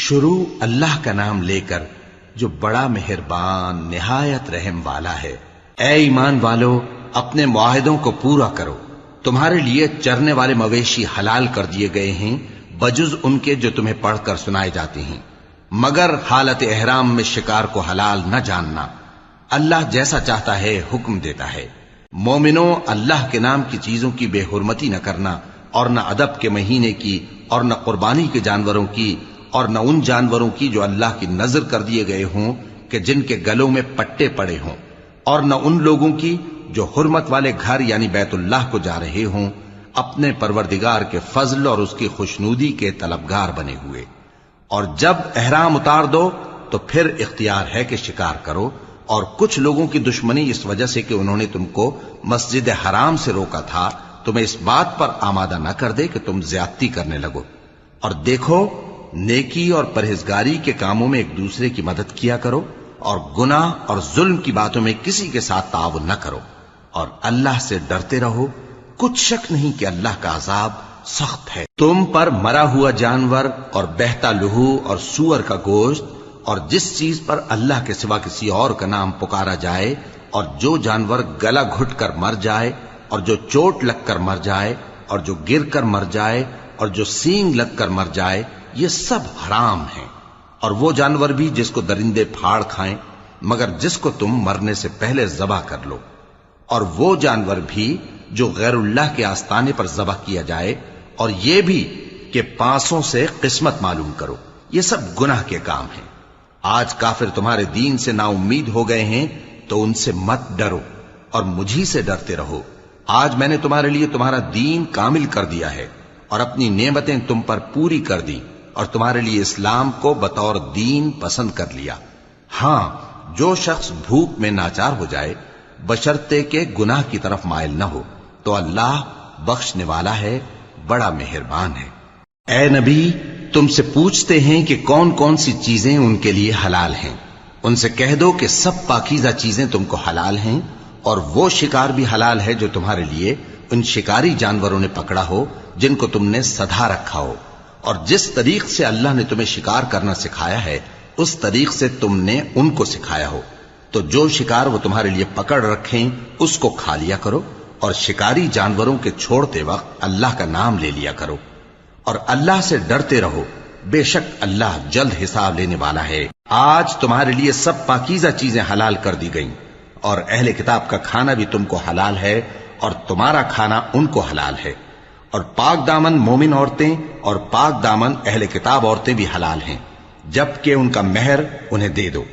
شروع اللہ کا نام لے کر جو بڑا مہربان نہایت رحم والا ہے۔ اے ایمان والو، اپنے معاہدوں کو پورا کرو۔ تمہارے لیے چرنے والے مویشی حلال کر دیے گئے ہیں بجز ان کے جو تمہیں پڑھ کر سنائے جاتے ہیں، مگر حالت احرام میں شکار کو حلال نہ جاننا۔ اللہ جیسا چاہتا ہے حکم دیتا ہے۔ مومنوں، اللہ کے نام کی چیزوں کی بے حرمتی نہ کرنا، اور نہ ادب کے مہینے کی، اور نہ قربانی کے جانوروں کی، اور نہ ان جانوروں کی جو اللہ کی نذر کر دیے گئے ہوں کہ جن کے گلوں میں پٹے پڑے ہوں، اور نہ ان لوگوں کی جو حرمت والے گھر یعنی بیت اللہ کو جا رہے ہوں اپنے پروردگار کے فضل اور اس کی خوشنودی کے طلبگار بنے ہوئے۔ اور جب احرام اتار دو تو پھر اختیار ہے کہ شکار کرو، اور کچھ لوگوں کی دشمنی اس وجہ سے کہ انہوں نے تم کو مسجد حرام سے روکا تھا تمہیں اس بات پر آمادہ نہ کر دے کہ تم زیادتی کرنے لگو۔ اور دیکھو، نیکی اور پرہیزگاری کے کاموں میں ایک دوسرے کی مدد کیا کرو، اور گناہ اور ظلم کی باتوں میں کسی کے ساتھ تعاون نہ کرو، اور اللہ سے ڈرتے رہو۔ کچھ شک نہیں کہ اللہ کا عذاب سخت ہے۔ تم پر مرا ہوا جانور اور بہتا لہو اور سور کا گوشت اور جس چیز پر اللہ کے سوا کسی اور کا نام پکارا جائے، اور جو جانور گلا گھٹ کر مر جائے، اور جو چوٹ لگ کر مر جائے، اور جو گر کر مر جائے، اور جو سینگ لگ کر مر جائے، یہ سب حرام ہیں۔ اور وہ جانور بھی جس کو درندے پھاڑ کھائیں، مگر جس کو تم مرنے سے پہلے ذبح کر لو، اور وہ جانور بھی جو غیر اللہ کے آستانے پر ذبح کیا جائے، اور یہ بھی کہ پانسوں سے قسمت معلوم کرو۔ یہ سب گناہ کے کام ہیں۔ آج کافر تمہارے دین سے نا امید ہو گئے ہیں تو ان سے مت ڈرو اور مجھی سے ڈرتے رہو۔ آج میں نے تمہارے لیے تمہارا دین کامل کر دیا ہے اور اپنی نعمتیں تم پر پوری کر دی، اور تمہارے لیے اسلام کو بطور دین پسند کر لیا۔ ہاں، جو شخص بھوک میں ناچار ہو جائے بشرطے کہ گناہ کی طرف مائل نہ ہو تو اللہ بخشنے والا ہے، بڑا مہربان ہے۔ اے نبی، تم سے پوچھتے ہیں کہ کون کون سی چیزیں ان کے لیے حلال ہیں۔ ان سے کہہ دو کہ سب پاکیزہ چیزیں تم کو حلال ہیں، اور وہ شکار بھی حلال ہے جو تمہارے لیے ان شکاری جانوروں نے پکڑا ہو جن کو تم نے سدھا رکھا ہو، اور جس طریق سے اللہ نے تمہیں شکار کرنا سکھایا ہے اس طریق سے تم نے ان کو سکھایا ہو۔ تو جو شکار وہ تمہارے لیے پکڑ رکھیں اس کو کھا لیا کرو، اور شکاری جانوروں کے چھوڑتے وقت اللہ کا نام لے لیا کرو، اور اللہ سے ڈرتے رہو، بے شک اللہ جلد حساب لینے والا ہے۔ آج تمہارے لیے سب پاکیزہ چیزیں حلال کر دی گئیں، اور اہل کتاب کا کھانا بھی تم کو حلال ہے، اور تمہارا کھانا ان کو حلال ہے۔ اور پاک دامن مومن عورتیں اور پاک دامن اہل کتاب عورتیں بھی حلال ہیں، جبکہ ان کا مہر انہیں دے دو۔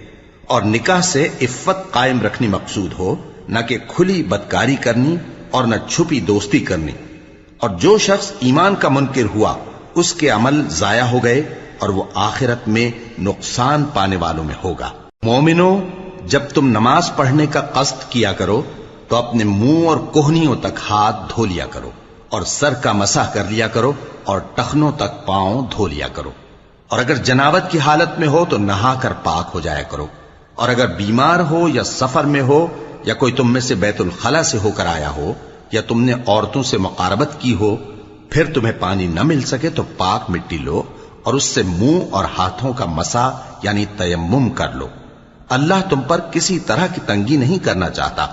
اور نکاح سے عفت قائم رکھنی مقصود ہو، نہ کہ کھلی بدکاری کرنی اور نہ چھپی دوستی کرنی۔ اور جو شخص ایمان کا منکر ہوا اس کے عمل ضائع ہو گئے، اور وہ آخرت میں نقصان پانے والوں میں ہوگا۔ مومنوں، جب تم نماز پڑھنے کا قصد کیا کرو تو اپنے منہ اور کوہنیوں تک ہاتھ دھو لیا کرو، اور سر کا مسح کر لیا کرو، اور ٹخنوں تک پاؤں دھو لیا کرو۔ اور اگر جنابت کی حالت میں ہو تو نہا کر پاک ہو جایا کرو، اور اگر بیمار ہو یا سفر میں ہو، یا کوئی تم میں سے بیت الخلا سے ہو کر آیا ہو، یا تم نے عورتوں سے مقاربت کی ہو، پھر تمہیں پانی نہ مل سکے تو پاک مٹی لو اور اس سے منہ اور ہاتھوں کا مسح یعنی تیمم کر لو۔ اللہ تم پر کسی طرح کی تنگی نہیں کرنا چاہتا،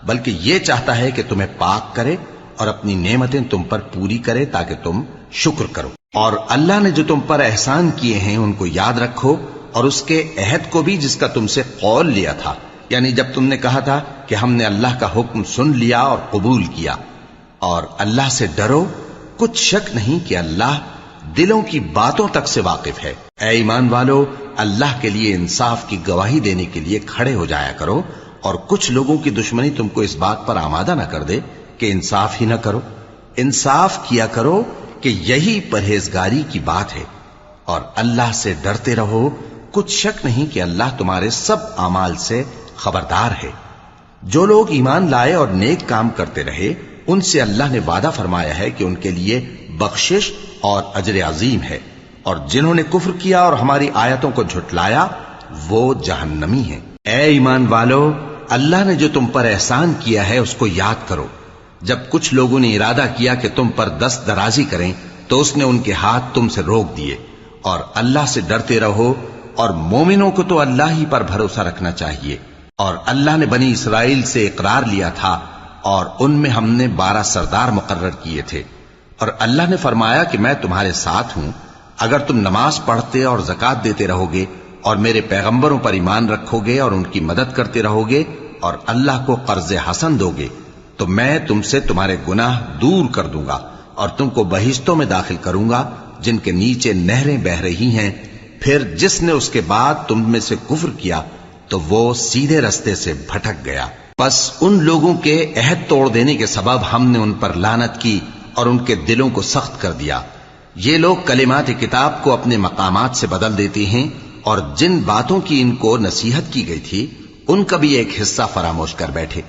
بلکہ یہ چاہتا ہے کہ تمہیں پاک کرے اور اپنی نعمتیں تم پر پوری کرے تاکہ تم شکر کرو۔ اور اللہ نے جو تم پر احسان کیے ہیں ان کو یاد رکھو، اور اس کے عہد کو بھی جس کا تم سے قول لیا تھا، یعنی جب تم نے کہا تھا کہ ہم نے اللہ کا حکم سن لیا اور قبول کیا۔ اور اللہ سے ڈرو، کچھ شک نہیں کہ اللہ دلوں کی باتوں تک سے واقف ہے۔ اے ایمان والو، اللہ کے لیے انصاف کی گواہی دینے کے لیے کھڑے ہو جایا کرو، اور کچھ لوگوں کی دشمنی تم کو اس بات پر آمادہ نہ کر دے کہ انصاف ہی نہ کرو۔ انصاف کیا کرو کہ یہی پرہیزگاری کی بات ہے، اور اللہ سے ڈرتے رہو، کچھ شک نہیں کہ اللہ تمہارے سب اعمال سے خبردار ہے۔ جو لوگ ایمان لائے اور نیک کام کرتے رہے ان سے اللہ نے وعدہ فرمایا ہے کہ ان کے لیے بخشش اور اجر عظیم ہے، اور جنہوں نے کفر کیا اور ہماری آیتوں کو جھٹلایا وہ جہنمی ہیں۔ اے ایمان والو، اللہ نے جو تم پر احسان کیا ہے اس کو یاد کرو۔ جب کچھ لوگوں نے ارادہ کیا کہ تم پر دست درازی کریں تو اس نے ان کے ہاتھ تم سے روک دیے، اور اللہ سے ڈرتے رہو، اور مومنوں کو تو اللہ ہی پر بھروسہ رکھنا چاہیے۔ اور اللہ نے بنی اسرائیل سے اقرار لیا تھا، اور ان میں ہم نے 12 سردار مقرر کیے تھے، اور اللہ نے فرمایا کہ میں تمہارے ساتھ ہوں، اگر تم نماز پڑھتے اور زکوٰۃ دیتے رہو گے اور میرے پیغمبروں پر ایمان رکھو گے اور ان کی مدد کرتے رہو گے اور اللہ کو قرض حسن دو گے، تو میں تم سے تمہارے گناہ دور کر دوں گا اور تم کو بہشتوں میں داخل کروں گا جن کے نیچے نہریں بہ رہی ہیں۔ پھر جس نے اس کے بعد تم میں سے کفر کیا تو وہ سیدھے رستے سے بھٹک گیا۔ بس ان لوگوں کے عہد توڑ دینے کے سبب ہم نے ان پر لعنت کی اور ان کے دلوں کو سخت کر دیا۔ یہ لوگ کلمات کتاب کو اپنے مقامات سے بدل دیتے ہیں، اور جن باتوں کی ان کو نصیحت کی گئی تھی ان کا بھی ایک حصہ فراموش کر بیٹھے،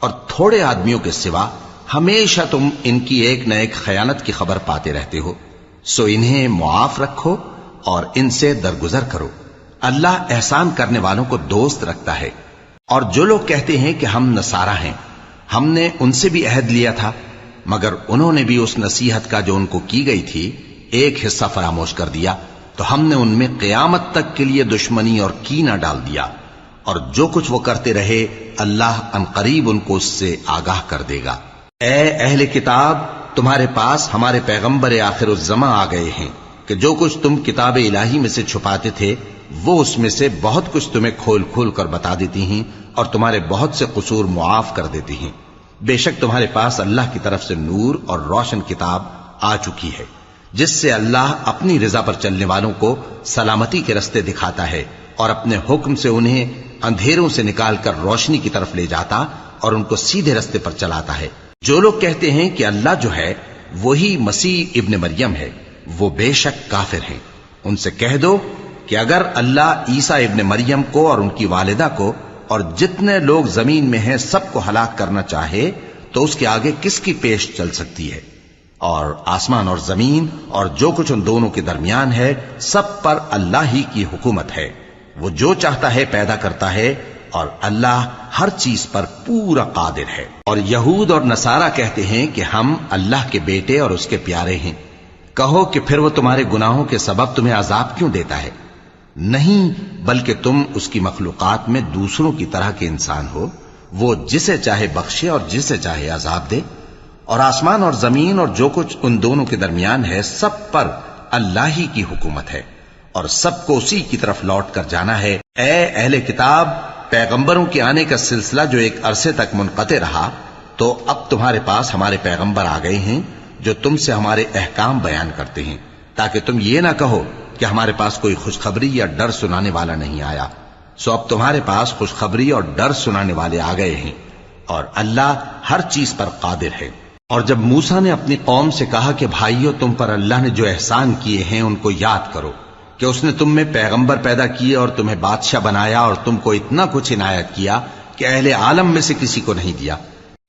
اور تھوڑے آدمیوں کے سوا ہمیشہ تم ان کی ایک نہ ایک خیانت کی خبر پاتے رہتے ہو، سو انہیں معاف رکھو اور ان سے درگزر کرو۔ اللہ احسان کرنے والوں کو دوست رکھتا ہے۔ اور جو لوگ کہتے ہیں کہ ہم نصارہ ہیں، ہم نے ان سے بھی عہد لیا تھا، مگر انہوں نے بھی اس نصیحت کا جو ان کو کی گئی تھی ایک حصہ فراموش کر دیا، تو ہم نے ان میں قیامت تک کے لیے دشمنی اور کینہ ڈال دیا، اور جو کچھ وہ کرتے رہے اللہ عنقریب ان کو اس سے آگاہ کر دے گا۔ اے اہل کتاب، تمہارے پاس ہمارے پیغمبر آخر الزماں آ گئے ہیں کہ جو کچھ تم کتاب الہی میں سے چھپاتے تھے وہ اس میں سے بہت کچھ تمہیں کھول کھول کر بتا دیتی ہیں اور تمہارے بہت سے قصور معاف کر دیتی ہیں۔ بے شک تمہارے پاس اللہ کی طرف سے نور اور روشن کتاب آ چکی ہے، جس سے اللہ اپنی رضا پر چلنے والوں کو سلامتی کے رستے دکھاتا ہے اور اپنے حکم سے انہیں اندھیروں سے نکال کر روشنی کی طرف لے جاتا اور ان کو سیدھے رستے پر چلاتا ہے۔ جو لوگ کہتے ہیں کہ اللہ جو ہے وہی مسیح ابن مریم ہے، وہ بے شک کافر ہیں۔ ان سے کہہ دو کہ اگر اللہ عیسیٰ ابن مریم کو اور ان کی والدہ کو اور جتنے لوگ زمین میں ہیں سب کو ہلاک کرنا چاہے تو اس کے آگے کس کی پیش چل سکتی ہے؟ اور آسمان اور زمین اور جو کچھ ان دونوں کے درمیان ہے سب پر اللہ ہی کی حکومت ہے، وہ جو چاہتا ہے پیدا کرتا ہے، اور اللہ ہر چیز پر پورا قادر ہے۔ اور یہود اور نصارہ کہتے ہیں کہ ہم اللہ کے بیٹے اور اس کے پیارے ہیں۔ کہو کہ پھر وہ تمہارے گناہوں کے سبب تمہیں عذاب کیوں دیتا ہے؟ نہیں، بلکہ تم اس کی مخلوقات میں دوسروں کی طرح کے انسان ہو، وہ جسے چاہے بخشے اور جسے چاہے عذاب دے۔ اور آسمان اور زمین اور جو کچھ ان دونوں کے درمیان ہے سب پر اللہ ہی کی حکومت ہے، اور سب کو اسی کی طرف لوٹ کر جانا ہے۔ اے اہل کتاب، پیغمبروں کے آنے کا سلسلہ جو ایک عرصے تک منقطع رہا، تو اب تمہارے پاس ہمارے پیغمبر آ گئے ہیں جو تم سے ہمارے احکام بیان کرتے ہیں، تاکہ تم یہ نہ کہو کہ ہمارے پاس کوئی خوشخبری یا ڈر سنانے والا نہیں آیا۔ سو اب تمہارے پاس خوشخبری اور ڈر سنانے والے آ گئے ہیں، اور اللہ ہر چیز پر قادر ہے۔ اور جب موسیٰ نے اپنی قوم سے کہا کہ بھائیو، تم پر اللہ نے جو احسان کیے ہیں ان کو یاد کرو، کہ اس نے تم میں پیغمبر پیدا کیے اور تمہیں بادشاہ بنایا اور تم کو اتنا کچھ عنایت کیا کہ اہل عالم میں سے کسی کو نہیں دیا۔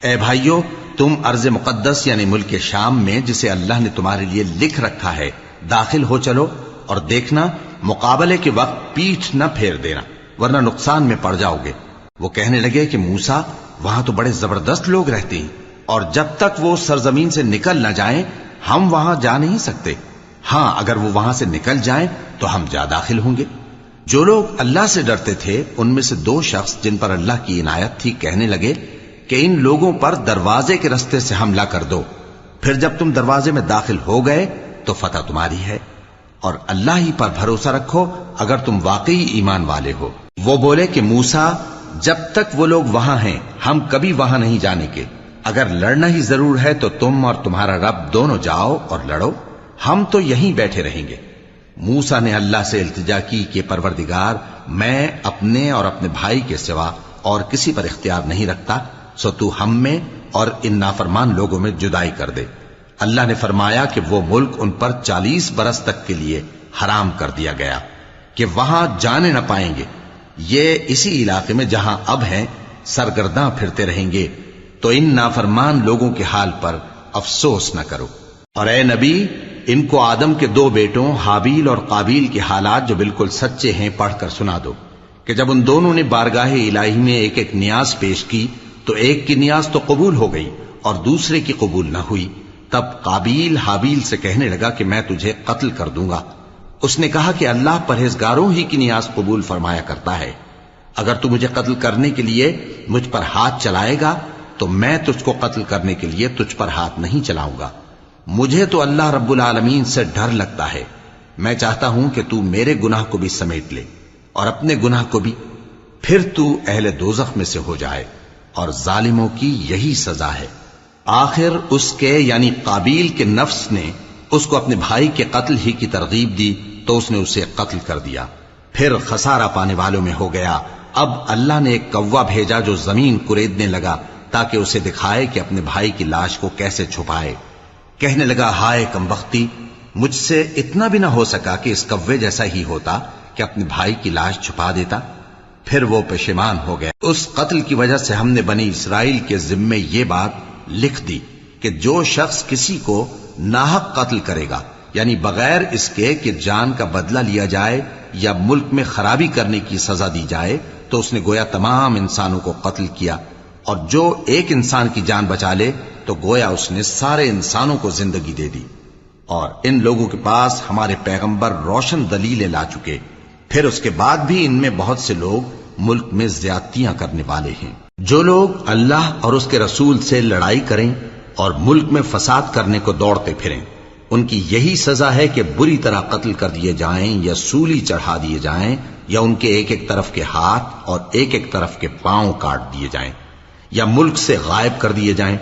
اے بھائیو، تم ارض مقدس یعنی ملک شام میں جسے اللہ نے تمہارے لیے لکھ رکھا ہے داخل ہو چلو، اور دیکھنا مقابلے کے وقت پیٹھ نہ پھیر دینا ورنہ نقصان میں پڑ جاؤ گے۔ وہ کہنے لگے کہ موسیٰ، وہاں تو بڑے زبردست لوگ رہتے ہیں، اور جب تک وہ سرزمین سے نکل نہ جائیں ہم وہاں جا نہیں سکتے۔ ہاں، اگر وہ وہاں سے نکل جائیں تو ہم جا داخل ہوں گے۔ جو لوگ اللہ سے ڈرتے تھے ان میں سے 2 شخص جن پر اللہ کی عنایت تھی کہنے لگے کہ ان لوگوں پر دروازے کے رستے سے حملہ کر دو، پھر جب تم دروازے میں داخل ہو گئے تو فتح تمہاری ہے، اور اللہ ہی پر بھروسہ رکھو اگر تم واقعی ایمان والے ہو۔ وہ بولے کہ موسیٰ، جب تک وہ لوگ وہاں ہیں ہم کبھی وہاں نہیں جانے کے، اگر لڑنا ہی ضرور ہے تو تم اور تمہارا رب دونوں جاؤ اور لڑو، ہم تو یہیں بیٹھے رہیں گے۔ موسیٰ نے اللہ سے التجا کی کہ پروردگار، میں اپنے اور اپنے بھائی کے سوا اور کسی پر اختیار نہیں رکھتا، سو تو ہم میں اور ان نافرمان لوگوں میں جدائی کر دے۔ اللہ نے فرمایا کہ وہ ملک ان پر 40 برس تک کے لیے حرام کر دیا گیا کہ وہاں جانے نہ پائیں گے۔ یہ اسی علاقے میں جہاں اب ہیں سرگرداں پھرتے رہیں گے، تو ان نافرمان لوگوں کے حال پر افسوس نہ کرو۔ اور اے نبی، ان کو آدم کے 2 بیٹوں حابیل اور قابیل کے حالات جو بالکل سچے ہیں پڑھ کر سنا دو کہ جب ان دونوں نے بارگاہ الہی میں ایک ایک نیاز پیش کی تو ایک کی نیاز تو قبول ہو گئی اور دوسرے کی قبول نہ ہوئی۔ تب قابیل حابیل سے کہنے لگا کہ میں تجھے قتل کر دوں گا، اس نے کہا کہ اللہ پرہیزگاروں ہی کی نیاز قبول فرمایا کرتا ہے۔ اگر تو مجھے قتل کرنے کے لیے مجھ پر ہاتھ چلائے گا تو میں تجھ کو قتل کرنے کے لیے تجھ پر ہاتھ نہیں چلاؤں گا۔ مجھے تو اللہ رب العالمین سے ڈر لگتا ہے، میں چاہتا ہوں کہ تو میرے گناہ کو بھی سمیٹ لے اور اپنے گناہ کو بھی، پھر تو اہل دوزخ میں سے ہو جائے، اور ظالموں کی یہی سزا ہے۔ آخر اس کے یعنی قابیل کے نفس نے اس کو اپنے بھائی کے قتل ہی کی ترغیب دی تو اس نے اسے قتل کر دیا، پھر خسارہ پانے والوں میں ہو گیا۔ اب اللہ نے ایک کوا بھیجا جو زمین کریدنے لگا تاکہ اسے دکھائے کہ اپنے بھائی کی لاش کو کیسے چھپائے۔ کہنے لگا، ہائے کمبختی، مجھ سے اتنا بھی نہ ہو سکا کہ اس کوے جیسا ہی ہوتا کہ اپنے بھائی کی لاش چھپا دیتا۔ پھر وہ پشیمان ہو گیا۔ اس قتل کی وجہ سے ہم نے بنی اسرائیل کے ذمے یہ بات لکھ دی کہ جو شخص کسی کو ناحق قتل کرے گا، یعنی بغیر اس کے کہ جان کا بدلہ لیا جائے یا ملک میں خرابی کرنے کی سزا دی جائے، تو اس نے گویا تمام انسانوں کو قتل کیا، اور جو ایک انسان کی جان بچا لے تو گویا اس نے سارے انسانوں کو زندگی دے دی۔ اور ان لوگوں کے پاس ہمارے پیغمبر روشن دلیلیں لا چکے، پھر اس کے بعد بھی ان میں بہت سے لوگ ملک میں زیادتیاں کرنے والے ہیں۔ جو لوگ اللہ اور اس کے رسول سے لڑائی کریں اور ملک میں فساد کرنے کو دوڑتے پھریں، ان کی یہی سزا ہے کہ بری طرح قتل کر دیے جائیں یا سولی چڑھا دیے جائیں، یا ان کے ایک ایک طرف کے ہاتھ اور ایک ایک طرف کے پاؤں کاٹ دیے جائیں، یا ملک سے غائب کر دیے جائیں۔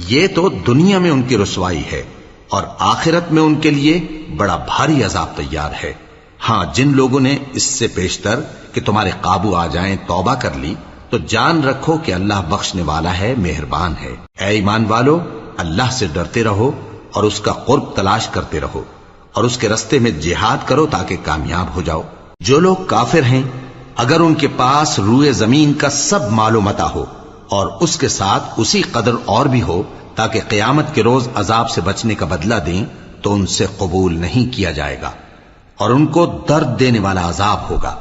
یہ تو دنیا میں ان کی رسوائی ہے، اور آخرت میں ان کے لیے بڑا بھاری عذاب تیار ہے۔ ہاں، جن لوگوں نے اس سے پیشتر کہ تمہارے قابو آ جائیں توبہ کر لی تو جان رکھو کہ اللہ بخشنے والا ہے، مہربان ہے۔ اے ایمان والو، اللہ سے ڈرتے رہو اور اس کا قرب تلاش کرتے رہو، اور اس کے رستے میں جہاد کرو تاکہ کامیاب ہو جاؤ۔ جو لوگ کافر ہیں، اگر ان کے پاس روئے زمین کا سب مال و متاع ہو اور اس کے ساتھ اسی قدر اور بھی ہو تاکہ قیامت کے روز عذاب سے بچنے کا بدلہ دیں، تو ان سے قبول نہیں کیا جائے گا، اور ان کو درد دینے والا عذاب ہوگا۔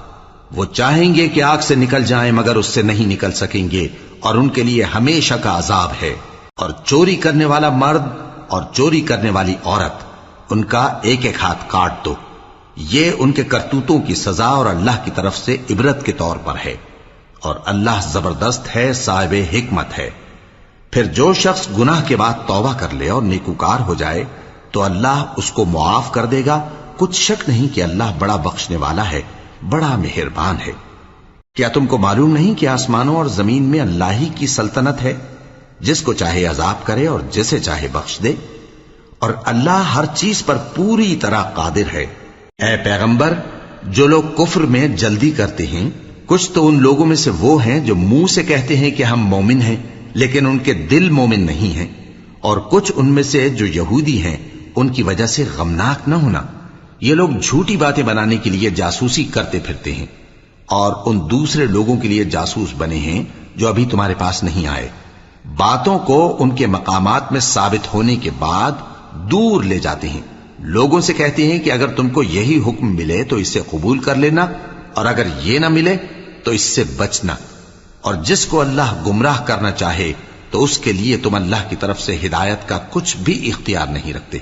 وہ چاہیں گے کہ آگ سے نکل جائیں مگر اس سے نہیں نکل سکیں گے، اور ان کے لیے ہمیشہ کا عذاب ہے۔ اور چوری کرنے والا مرد اور چوری کرنے والی عورت، ان کا ایک ایک ہاتھ کاٹ دو، یہ ان کے کرتوتوں کی سزا اور اللہ کی طرف سے عبرت کے طور پر ہے، اور اللہ زبردست ہے، صاحب حکمت ہے۔ پھر جو شخص گناہ کے بعد توبہ کر لے اور نیکوکار ہو جائے تو اللہ اس کو معاف کر دے گا، کچھ شک نہیں کہ اللہ بڑا بخشنے والا ہے، بڑا مہربان ہے۔ کیا تم کو معلوم نہیں کہ آسمانوں اور زمین میں اللہ ہی کی سلطنت ہے، جس کو چاہے عذاب کرے اور جسے چاہے بخش دے، اور اللہ ہر چیز پر پوری طرح قادر ہے۔ اے پیغمبر، جو لوگ کفر میں جلدی کرتے ہیں، کچھ تو ان لوگوں میں سے وہ ہیں جو منہ سے کہتے ہیں کہ ہم مومن ہیں لیکن ان کے دل مومن نہیں ہیں، اور کچھ ان میں سے جو یہودی ہیں، ان کی وجہ سے غمناک نہ ہونا۔ یہ لوگ جھوٹی باتیں بنانے کے لیے جاسوسی کرتے پھرتے ہیں، اور ان دوسرے لوگوں کے لیے جاسوس بنے ہیں جو ابھی تمہارے پاس نہیں آئے۔ باتوں کو ان کے مقامات میں ثابت ہونے کے بعد دور لے جاتے ہیں، لوگوں سے کہتے ہیں کہ اگر تم کو یہی حکم ملے تو اسے قبول کر لینا، اور اگر یہ نہ ملے تو اس سے بچنا، اور جس کو اللہ گمراہ کرنا چاہے تو اس کے لیے تم اللہ کی طرف سے ہدایت کا کچھ بھی اختیار نہیں رکھتے۔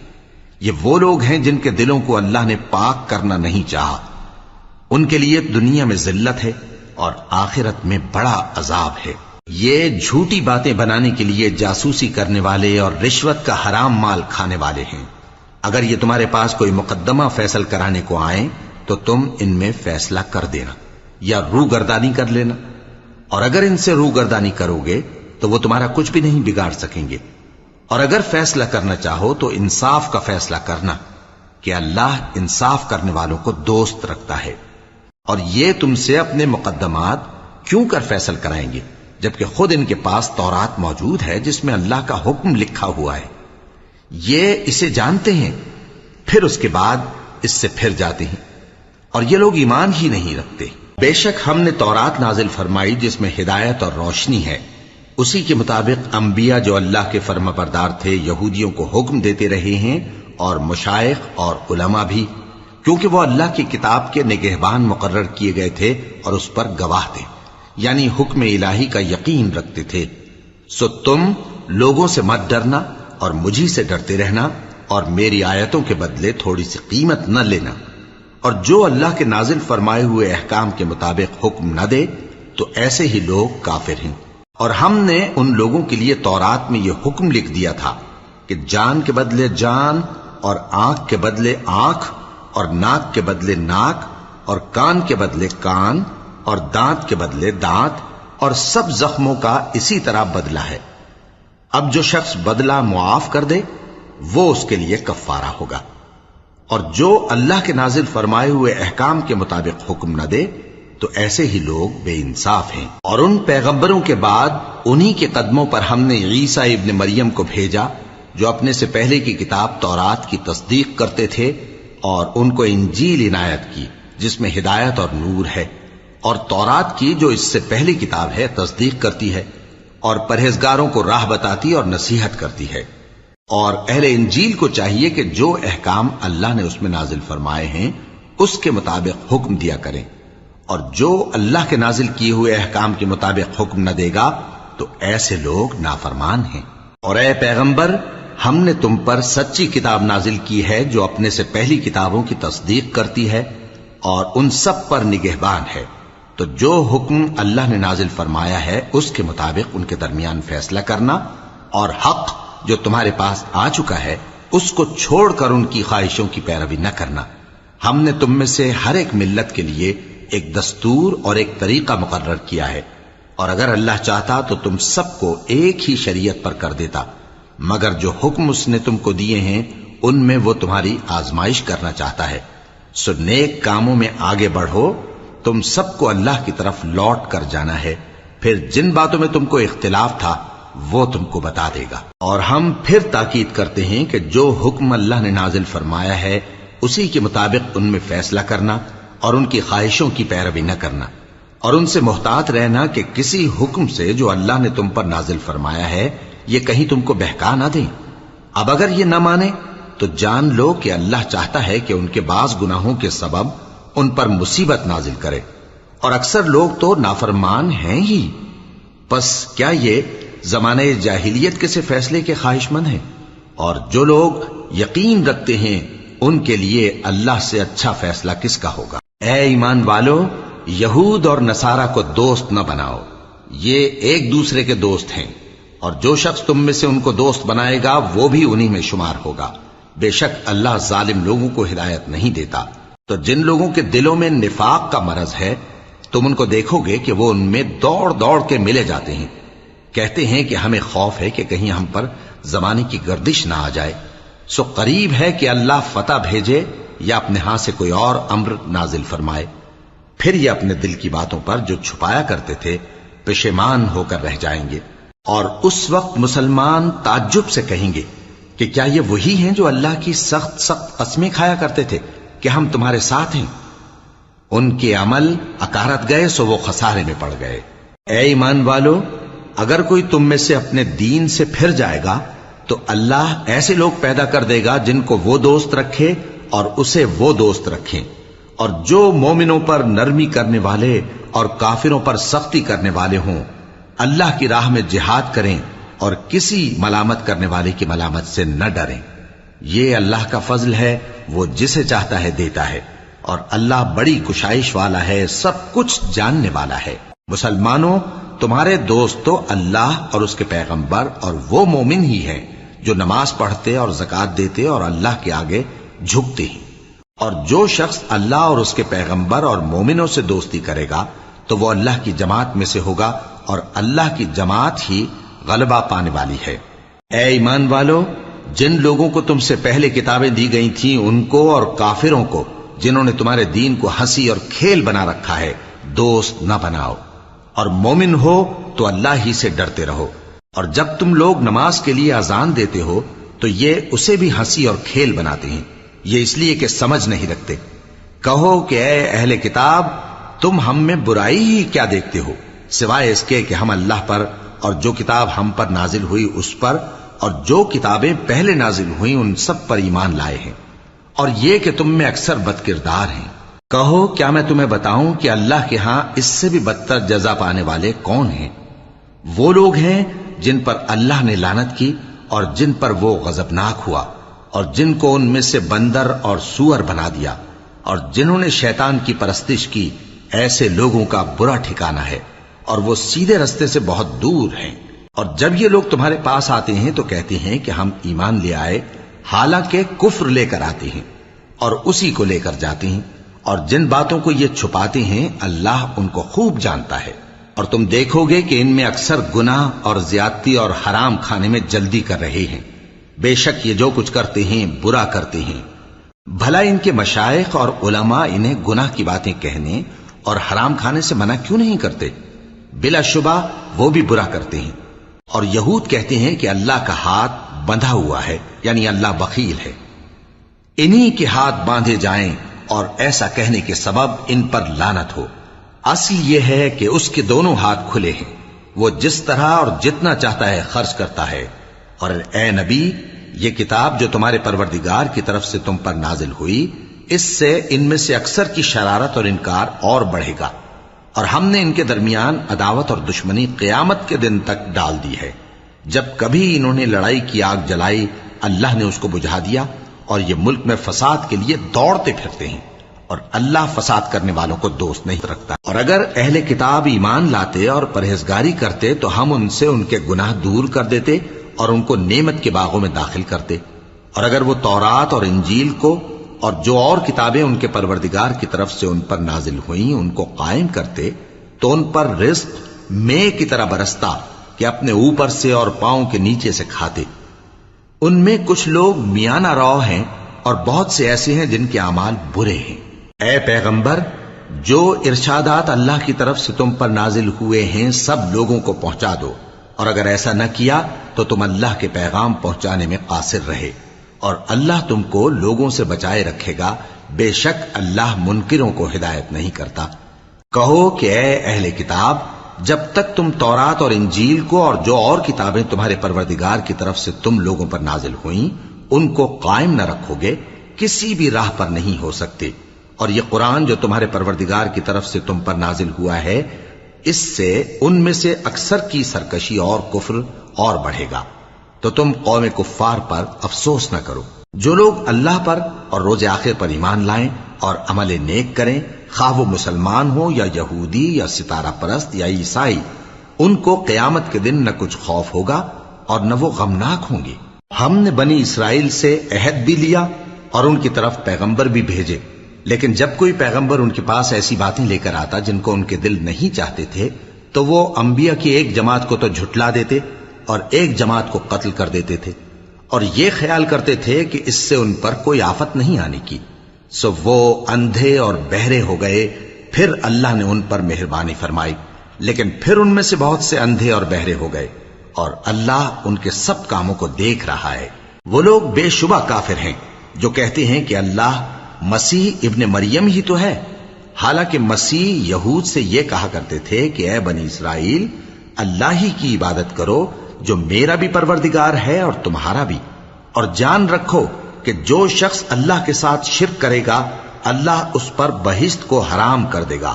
یہ وہ لوگ ہیں جن کے دلوں کو اللہ نے پاک کرنا نہیں چاہا، ان کے لیے دنیا میں ذلت ہے اور آخرت میں بڑا عذاب ہے۔ یہ جھوٹی باتیں بنانے کے لیے جاسوسی کرنے والے اور رشوت کا حرام مال کھانے والے ہیں۔ اگر یہ تمہارے پاس کوئی مقدمہ فیصل کرانے کو آئیں تو تم ان میں فیصلہ کر دینا یا روگردانی کر لینا، اور اگر ان سے روگردانی کرو گے تو وہ تمہارا کچھ بھی نہیں بگاڑ سکیں گے، اور اگر فیصلہ کرنا چاہو تو انصاف کا فیصلہ کرنا کہ اللہ انصاف کرنے والوں کو دوست رکھتا ہے۔ اور یہ تم سے اپنے مقدمات کیوں کر فیصل کرائیں گے جبکہ خود ان کے پاس تورات موجود ہے جس میں اللہ کا حکم لکھا ہوا ہے۔ یہ اسے جانتے ہیں، پھر اس کے بعد اس سے پھر جاتے ہیں، اور یہ لوگ ایمان ہی نہیں رکھتے۔ بے شک ہم نے تورات نازل فرمائی جس میں ہدایت اور روشنی ہے، اسی کے مطابق انبیاء جو اللہ کے فرمانبردار تھے یہودیوں کو حکم دیتے رہے ہیں، اور مشائخ اور علماء بھی، کیونکہ وہ اللہ کی کتاب کے نگہبان مقرر کیے گئے تھے اور اس پر گواہ تھے، یعنی حکم الہی کا یقین رکھتے تھے۔ سو تم لوگوں سے مت ڈرنا اور مجھی سے ڈرتے رہنا، اور میری آیتوں کے بدلے تھوڑی سی قیمت نہ لینا۔ اور جو اللہ کے نازل فرمائے ہوئے احکام کے مطابق حکم نہ دے تو ایسے ہی لوگ کافر ہیں۔ اور ہم نے ان لوگوں کے لیے تورات میں یہ حکم لکھ دیا تھا کہ جان کے بدلے جان، اور آنکھ کے بدلے آنکھ، اور ناک کے بدلے ناک، اور کان کے بدلے کان، اور دانت کے بدلے دانت، اور سب زخموں کا اسی طرح بدلہ ہے۔ اب جو شخص بدلہ معاف کر دے وہ اس کے لیے کفارہ ہوگا، اور جو اللہ کے نازل فرمائے ہوئے احکام کے مطابق حکم نہ دے تو ایسے ہی لوگ بے انصاف ہیں۔ اور ان پیغمبروں کے بعد انہی کے قدموں پر ہم نے عیسیٰ ابن مریم کو بھیجا جو اپنے سے پہلے کی کتاب تورات کی تصدیق کرتے تھے، اور ان کو انجیل عنایت کی جس میں ہدایت اور نور ہے، اور تورات کی جو اس سے پہلی کتاب ہے تصدیق کرتی ہے، اور پرہیزگاروں کو راہ بتاتی اور نصیحت کرتی ہے۔ اور اہل انجیل کو چاہیے کہ جو احکام اللہ نے اس میں نازل فرمائے ہیں اس کے مطابق حکم دیا کریں، اور جو اللہ کے نازل کیے ہوئے احکام کے مطابق حکم نہ دے گا تو ایسے لوگ نافرمان ہیں۔ اور اے پیغمبر، ہم نے تم پر سچی کتاب نازل کی ہے جو اپنے سے پہلی کتابوں کی تصدیق کرتی ہے اور ان سب پر نگہبان ہے، تو جو حکم اللہ نے نازل فرمایا ہے اس کے مطابق ان کے درمیان فیصلہ کرنا، اور حق جو تمہارے پاس آ چکا ہے اس کو چھوڑ کر ان کی خواہشوں کی پیروی نہ کرنا۔ ہم نے تم میں سے ہر ایک ملت کے لیے ایک دستور اور ایک طریقہ مقرر کیا ہے، اور اگر اللہ چاہتا تو تم سب کو ایک ہی شریعت پر کر دیتا، مگر جو حکم اس نے تم کو دیے ہیں ان میں وہ تمہاری آزمائش کرنا چاہتا ہے۔ سو نیک کاموں میں آگے بڑھو، تم سب کو اللہ کی طرف لوٹ کر جانا ہے، پھر جن باتوں میں تم کو اختلاف تھا وہ تم کو بتا دے گا۔ اور ہم پھر تاکید کرتے ہیں کہ جو حکم اللہ نے نازل فرمایا ہے اسی کے مطابق ان میں فیصلہ کرنا اور ان کی خواہشوں کی پیروی نہ کرنا، اور ان سے محتاط رہنا کہ کسی حکم سے جو اللہ نے تم پر نازل فرمایا ہے یہ کہیں تم کو بہکا نہ دیں۔ اب اگر یہ نہ مانے تو جان لو کہ اللہ چاہتا ہے کہ ان کے بعض گناہوں کے سبب ان پر مصیبت نازل کرے، اور اکثر لوگ تو نافرمان ہیں ہی۔ پس کیا یہ زمانہ جاہلیت کے سے فیصلے کے خواہش مند ہیں؟ اور جو لوگ یقین رکھتے ہیں ان کے لیے اللہ سے اچھا فیصلہ کس کا ہوگا؟ اے ایمان والو، یہود اور نصارہ کو دوست نہ بناؤ، یہ ایک دوسرے کے دوست ہیں، اور جو شخص تم میں سے ان کو دوست بنائے گا وہ بھی انہی میں شمار ہوگا۔ بے شک اللہ ظالم لوگوں کو ہدایت نہیں دیتا۔ تو جن لوگوں کے دلوں میں نفاق کا مرض ہے تم ان کو دیکھو گے کہ وہ ان میں دوڑ دوڑ کے ملے جاتے ہیں، کہتے ہیں کہ ہمیں خوف ہے کہ کہیں ہم پر زمانے کی گردش نہ آ جائے۔ سو قریب ہے کہ اللہ فتح بھیجے یا اپنے ہاں سے کوئی اور امر نازل فرمائے، پھر یہ اپنے دل کی باتوں پر جو چھپایا کرتے تھے پشیمان ہو کر رہ جائیں گے۔ اور اس وقت مسلمان تعجب سے کہیں گے کہ کیا یہ وہی ہیں جو اللہ کی سخت سخت قسمیں کھایا کرتے تھے کہ ہم تمہارے ساتھ ہیں؟ ان کے عمل اکارت گئے سو وہ خسارے میں پڑ گئے۔ اے ایمان والو، اگر کوئی تم میں سے اپنے دین سے پھر جائے گا تو اللہ ایسے لوگ پیدا کر دے گا جن کو وہ دوست رکھے اور اسے وہ دوست رکھیں، اور جو مومنوں پر نرمی کرنے والے اور کافروں پر سختی کرنے والے ہوں، اللہ کی راہ میں جہاد کریں اور کسی ملامت کرنے والے کی ملامت سے نہ ڈریں۔ یہ اللہ کا فضل ہے، وہ جسے چاہتا ہے دیتا ہے، اور اللہ بڑی کشائش والا ہے، سب کچھ جاننے والا ہے۔ مسلمانوں، تمہارے دوست تو اللہ اور اس کے پیغمبر اور وہ مومن ہی ہیں جو نماز پڑھتے اور زکوٰۃ دیتے اور اللہ کے آگے جھکتے ہیں۔ اور جو شخص اللہ اور اس کے پیغمبر اور مومنوں سے دوستی کرے گا تو وہ اللہ کی جماعت میں سے ہوگا، اور اللہ کی جماعت ہی غلبہ پانے والی ہے۔ اے ایمان والو، جن لوگوں کو تم سے پہلے کتابیں دی گئی تھیں ان کو اور کافروں کو جنہوں نے تمہارے دین کو ہنسی اور کھیل بنا رکھا ہے دوست نہ بناؤ، اور مومن ہو تو اللہ ہی سے ڈرتے رہو۔ اور جب تم لوگ نماز کے لیے اذان دیتے ہو تو یہ اسے بھی ہنسی اور کھیل بناتے ہیں، یہ اس لیے کہ سمجھ نہیں رکھتے۔ کہو کہ اے اہل کتاب، تم ہم میں برائی ہی کیا دیکھتے ہو سوائے اس کے کہ ہم اللہ پر اور جو کتاب ہم پر نازل ہوئی اس پر اور جو کتابیں پہلے نازل ہوئیں ان سب پر ایمان لائے ہیں، اور یہ کہ تم میں اکثر بد کردار ہیں۔ کہو کیا میں تمہیں بتاؤں کہ اللہ کے ہاں اس سے بھی بدتر جزا پانے والے کون ہیں؟ وہ لوگ ہیں جن پر اللہ نے لعنت کی اور جن پر وہ غضبناک ہوا، اور جن کو ان میں سے بندر اور سور بنا دیا، اور جنہوں نے شیطان کی پرستش کی ایسے لوگوں کا برا ٹھکانہ ہے، اور وہ سیدھے رستے سے بہت دور ہیں۔ اور جب یہ لوگ تمہارے پاس آتے ہیں تو کہتے ہیں کہ ہم ایمان لے آئے، حالانکہ کفر لے کر آتے ہیں اور اسی کو لے کر جاتے ہیں، اور جن باتوں کو یہ چھپاتے ہیں اللہ ان کو خوب جانتا ہے۔ اور تم دیکھو گے کہ ان میں اکثر گناہ اور زیادتی اور حرام کھانے میں جلدی کر رہے ہیں، بے شک یہ جو کچھ کرتے ہیں برا کرتے ہیں۔ بھلا ان کے مشائخ اور علماء انہیں گناہ کی باتیں کہنے اور حرام کھانے سے منع کیوں نہیں کرتے؟ بلا شبہ وہ بھی برا کرتے ہیں۔ اور یہود کہتے ہیں کہ اللہ کا ہاتھ بندھا ہوا ہے، یعنی اللہ بخیل ہے۔ انہی کے ہاتھ باندھے جائیں اور ایسا کہنے کے سبب ان پر لعنت ہو۔ اصل یہ ہے کہ اس کے دونوں ہاتھ کھلے ہیں، وہ جس طرح اور جتنا چاہتا ہے خرچ کرتا ہے۔ اور اے نبی، یہ کتاب جو تمہارے پروردگار کی طرف سے تم پر نازل ہوئی، اس سے ان میں سے اکثر کی شرارت اور انکار اور بڑھے گا، اور ہم نے ان کے درمیان عداوت اور دشمنی قیامت کے دن تک ڈال دی ہے۔ جب کبھی انہوں نے لڑائی کی آگ جلائی، اللہ نے اس کو بجھا دیا، اور یہ ملک میں فساد کے لیے دوڑتے پھرتے ہیں، اور اللہ فساد کرنے والوں کو دوست نہیں رکھتا۔ اور اگر اہل کتاب ایمان لاتے اور پرہیزگاری کرتے تو ہم ان سے ان کے گناہ دور کر دیتے اور ان کو نعمت کے باغوں میں داخل کرتے۔ اور اگر وہ تورات اور انجیل کو اور جو اور کتابیں ان کے پروردگار کی طرف سے ان پر نازل ہوئیں ان کو قائم کرتے تو ان پر رزق مے کی طرح برستا کہ اپنے اوپر سے اور پاؤں کے نیچے سے کھاتے۔ ان میں کچھ لوگ میانہ رو ہیں اور بہت سے ایسے ہیں جن کے اعمال برے ہیں۔ اے پیغمبر، جو ارشادات اللہ کی طرف سے تم پر نازل ہوئے ہیں سب لوگوں کو پہنچا دو، اور اگر ایسا نہ کیا تو تم اللہ کے پیغام پہنچانے میں قاصر رہے، اور اللہ تم کو لوگوں سے بچائے رکھے گا، بے شک اللہ منکروں کو ہدایت نہیں کرتا۔ کہو کہ اے اہل کتاب، جب تک تم تورات اور انجیل کو اور جو اور کتابیں تمہارے پروردگار کی طرف سے تم لوگوں پر نازل ہوئیں ان کو قائم نہ رکھو گے، کسی بھی راہ پر نہیں ہو سکتے۔ اور یہ قرآن جو تمہارے پروردگار کی طرف سے تم پر نازل ہوا ہے، اس سے ان میں سے اکثر کی سرکشی اور کفر اور بڑھے گا، تو تم قوم کفار پر افسوس نہ کرو۔ جو لوگ اللہ پر اور روز آخر پر ایمان لائیں اور عمل نیک کریں، خواہ وہ مسلمان ہو یا یہودی یا ستارہ پرست یا عیسائی، ان کو قیامت کے دن نہ کچھ خوف ہوگا اور نہ وہ غمناک ہوں گے۔ ہم نے بنی اسرائیل سے عہد بھی لیا اور ان کی طرف پیغمبر بھی بھیجے، لیکن جب کوئی پیغمبر ان کے پاس ایسی باتیں لے کر آتا جن کو ان کے دل نہیں چاہتے تھے تو وہ انبیاء کی ایک جماعت کو تو جھٹلا دیتے اور ایک جماعت کو قتل کر دیتے تھے، اور یہ خیال کرتے تھے کہ اس سے ان پر کوئی آفت نہیں آنے کی، سو وہ اندھے اور بہرے ہو گئے۔ پھر اللہ نے ان پر مہربانی فرمائی، لیکن پھر ان میں سے بہت سے اندھے اور بہرے ہو گئے، اور اللہ ان کے سب کاموں کو دیکھ رہا ہے۔ وہ لوگ بے شبہ کافر ہیں جو کہتے ہیں کہ اللہ مسیح ابن مریم ہی تو ہے، حالانکہ مسیح یہود سے یہ کہا کرتے تھے کہ اے بنی اسرائیل، اللہ ہی کی عبادت کرو جو میرا بھی پروردگار ہے اور تمہارا بھی، اور جان رکھو کہ جو شخص اللہ کے ساتھ شرک کرے گا اللہ اس پر بہشت کو حرام کر دے گا،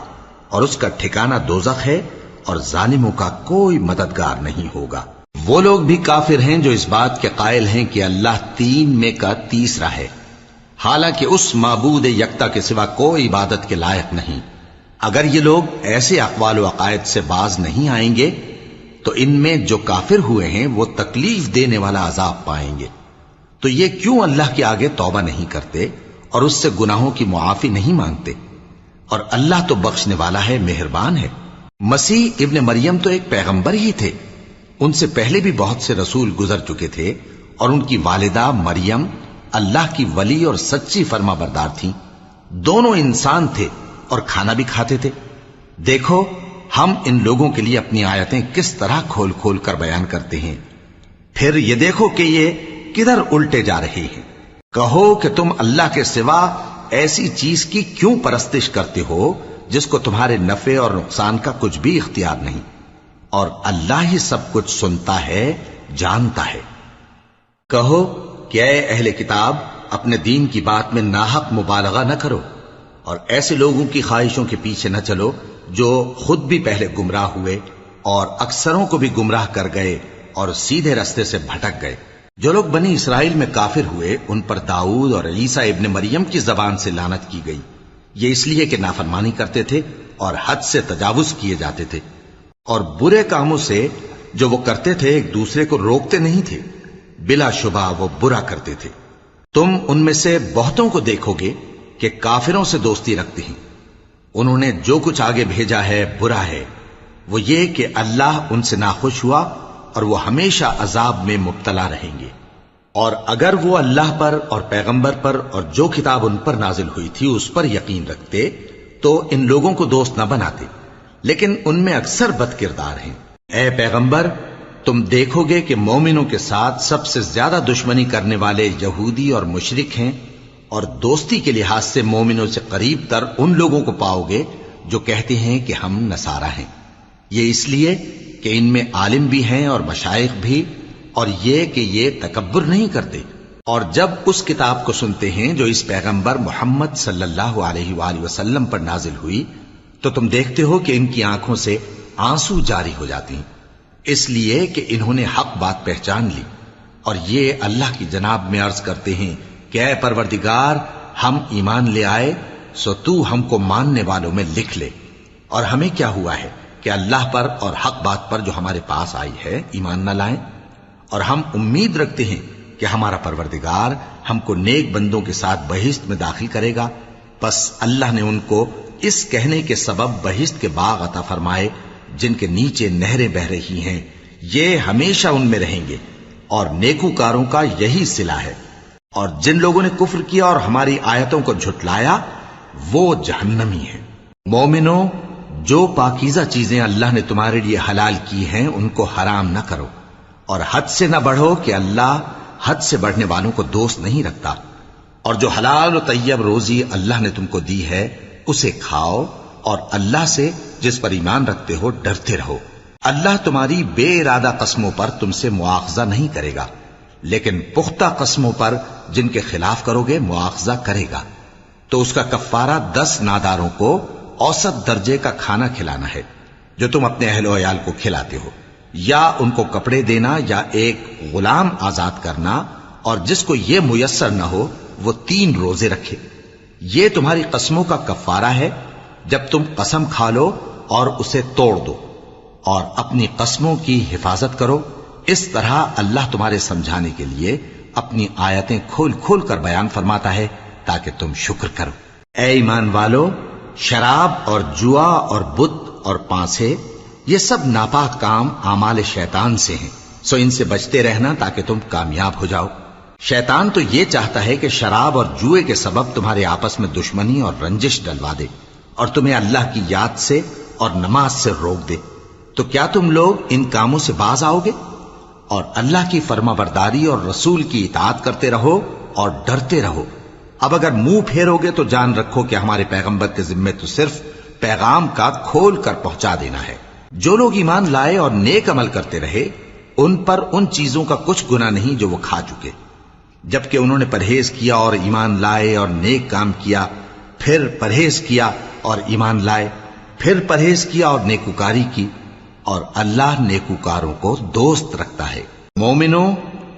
اور اس کا ٹھکانہ دوزخ ہے، اور ظالموں کا کوئی مددگار نہیں ہوگا۔ وہ لوگ بھی کافر ہیں جو اس بات کے قائل ہیں کہ اللہ تین میں کا تیسرا ہے، حالانکہ اس معبود یکتا کے سوا کوئی عبادت کے لائق نہیں۔ اگر یہ لوگ ایسے اقوال و عقائد سے باز نہیں آئیں گے تو ان میں جو کافر ہوئے ہیں وہ تکلیف دینے والا عذاب پائیں گے۔ تو یہ کیوں اللہ کے آگے توبہ نہیں کرتے اور اس سے گناہوں کی معافی نہیں مانگتے؟ اور اللہ تو بخشنے والا ہے، مہربان ہے۔ مسیح ابن مریم تو ایک پیغمبر ہی تھے، ان سے پہلے بھی بہت سے رسول گزر چکے تھے، اور ان کی والدہ مریم اللہ کی ولی اور سچی فرما بردار تھیں، دونوں انسان تھے اور کھانا بھی کھاتے تھے۔ دیکھو ہم ان لوگوں کے لیے اپنی آیتیں کس طرح کھول کھول کر بیان کرتے ہیں، پھر یہ دیکھو کہ یہ کدھر الٹے جا رہے ہیں۔ کہو کہ تم اللہ کے سوا ایسی چیز کی کیوں پرستش کرتے ہو جس کو تمہارے نفع اور نقصان کا کچھ بھی اختیار نہیں، اور اللہ ہی سب کچھ سنتا ہے، جانتا ہے۔ کہو کہ اے اہل کتاب، اپنے دین کی بات میں ناحق مبالغہ نہ کرو، اور ایسے لوگوں کی خواہشوں کے پیچھے نہ چلو جو خود بھی پہلے گمراہ ہوئے اور اکثروں کو بھی گمراہ کر گئے اور سیدھے رستے سے بھٹک گئے۔ جو لوگ بنی اسرائیل میں کافر ہوئے ان پر داؤد اور عیسیٰ ابن مریم کی زبان سے لعنت کی گئی، یہ اس لیے کہ نافرمانی کرتے تھے اور حد سے تجاوز کیے جاتے تھے، اور برے کاموں سے جو وہ کرتے تھے ایک دوسرے کو روکتے نہیں تھے، بلا شبہ وہ برا کرتے تھے۔ تم ان میں سے بہتوں کو دیکھو گے کہ کافروں سے دوستی رکھتے ہیں، انہوں نے جو کچھ آگے بھیجا ہے برا ہے، وہ یہ کہ اللہ ان سے ناخوش ہوا اور وہ ہمیشہ عذاب میں مبتلا رہیں گے۔ اور اگر وہ اللہ پر اور پیغمبر پر اور جو کتاب ان پر نازل ہوئی تھی اس پر یقین رکھتے تو ان لوگوں کو دوست نہ بناتے، لیکن ان میں اکثر بد کردار ہیں۔ اے پیغمبر، تم دیکھو گے کہ مومنوں کے ساتھ سب سے زیادہ دشمنی کرنے والے یہودی اور مشرک ہیں، اور دوستی کے لحاظ سے مومنوں سے قریب تر ان لوگوں کو پاؤ گے جو کہتے ہیں کہ ہم نصارہ ہیں۔ یہ اس لیے کہ ان میں عالم بھی ہیں اور مشائخ بھی، اور یہ کہ یہ تکبر نہیں کرتے۔ اور جب اس کتاب کو سنتے ہیں جو اس پیغمبر محمد صلی اللہ علیہ وآلہ وسلم پر نازل ہوئی تو تم دیکھتے ہو کہ ان کی آنکھوں سے آنسو جاری ہو جاتی ہیں، اس لیے کہ انہوں نے حق بات پہچان لی، اور یہ اللہ کی جناب میں عرض کرتے ہیں کہ اے پروردگار، ہم ایمان لے آئے سو تو ہم کو ماننے والوں میں لکھ لے۔ اور ہمیں کیا ہوا ہے کہ اللہ پر اور حق بات پر جو ہمارے پاس آئی ہے ایمان نہ لائیں، اور ہم امید رکھتے ہیں کہ ہمارا پروردگار ہم کو نیک بندوں کے ساتھ بہشت میں داخل کرے گا۔ پس اللہ نے ان کو اس کہنے کے سبب بہشت کے باغ عطا فرمائے جن کے نیچے نہریں بہ رہی ہیں، یہ ہمیشہ ان میں رہیں گے، اور نیکوکاروں کا یہی صلہ ہے۔ اور جن لوگوں نے کفر کیا اور ہماری آیتوں کو جھٹلایا وہ جہنمی ہیں۔ مومنوں، جو پاکیزہ چیزیں اللہ نے تمہارے لیے حلال کی ہیں ان کو حرام نہ کرو، اور حد سے نہ بڑھو کہ اللہ حد سے بڑھنے والوں کو دوست نہیں رکھتا۔ اور جو حلال و طیب روزی اللہ نے تم کو دی ہے اسے کھاؤ، اور اللہ سے جس پر ایمان رکھتے ہو ڈرتے رہو۔ اللہ تمہاری بے ارادہ قسموں پر تم سے مواخذہ نہیں کرے گا، لیکن پختہ قسموں پر جن کے خلاف کرو گے مواخذہ کرے گا۔ تو اس کا کفارہ 10 ناداروں کو اوسط درجے کا کھانا کھلانا ہے جو تم اپنے اہل و عیال کو کھلاتے ہو، یا ان کو کپڑے دینا یا ایک غلام آزاد کرنا، اور جس کو یہ میسر نہ ہو وہ 3 روزے رکھے۔ یہ تمہاری قسموں کا کفارہ ہے جب تم قسم کھا لو اور اسے توڑ دو، اور اپنی قسموں کی حفاظت کرو۔ اس طرح اللہ تمہارے سمجھانے کے لیے اپنی آیتیں کھول کھول کر بیان فرماتا ہے تاکہ تم شکر کرو۔ اے ایمان والو، شراب اور جوا اور بت اور پانسے یہ سب ناپاک کام اعمال شیطان سے ہیں، سو ان سے بچتے رہنا تاکہ تم کامیاب ہو جاؤ۔ شیطان تو یہ چاہتا ہے کہ شراب اور جوئے کے سبب تمہارے آپس میں دشمنی اور رنجش ڈلوا دے، اور تمہیں اللہ کی یاد سے اور نماز سے روک دے۔ تو کیا تم لوگ ان کاموں سے باز آؤ گے؟ اور اللہ کی فرما برداری اور رسول کی اطاعت کرتے رہو اور ڈرتے رہو۔ اب اگر منہ پھیرو گے تو جان رکھو کہ ہمارے پیغمبر کے ذمے تو صرف پیغام کا کھول کر پہنچا دینا ہے۔ جو لوگ ایمان لائے اور نیک عمل کرتے رہے ان پر ان چیزوں کا کچھ گناہ نہیں جو وہ کھا چکے، جبکہ انہوں نے پرہیز کیا اور ایمان لائے اور نیک کام کیا، پھر پرہیز کیا اور ایمان لائے، پھر پرہیز کیا اور نیکوکاری کی، اور اللہ نیکوکاروں کو دوست رکھتا ہے۔ مومنوں،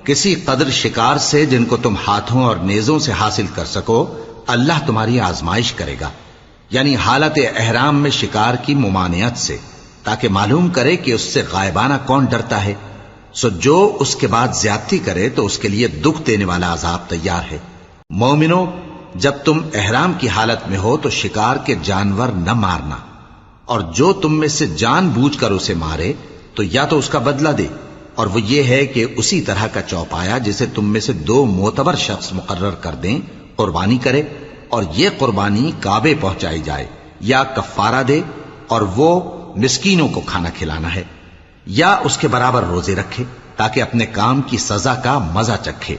کسی قدر شکار سے جن کو تم ہاتھوں اور نیزوں سے حاصل کر سکو اللہ تمہاری آزمائش کرے گا، یعنی حالت احرام میں شکار کی ممانعت سے، تاکہ معلوم کرے کہ اس سے غائبانہ کون ڈرتا ہے۔ سو جو اس کے بعد زیادتی کرے تو اس کے لیے دکھ دینے والا عذاب تیار ہے۔ مومنوں، جب تم احرام کی حالت میں ہو تو شکار کے جانور نہ مارنا، اور جو تم میں سے جان بوجھ کر اسے مارے تو یا تو اس کا بدلہ دے، اور وہ یہ ہے کہ اسی طرح کا چوپایا جسے تم میں سے 2 معتبر شخص مقرر کر دیں قربانی کرے، اور یہ قربانی کعبے پہنچائی جائے، یا کفارہ دے اور وہ مسکینوں کو کھانا کھلانا ہے، یا اس کے برابر روزے رکھے تاکہ اپنے کام کی سزا کا مزہ چکھے۔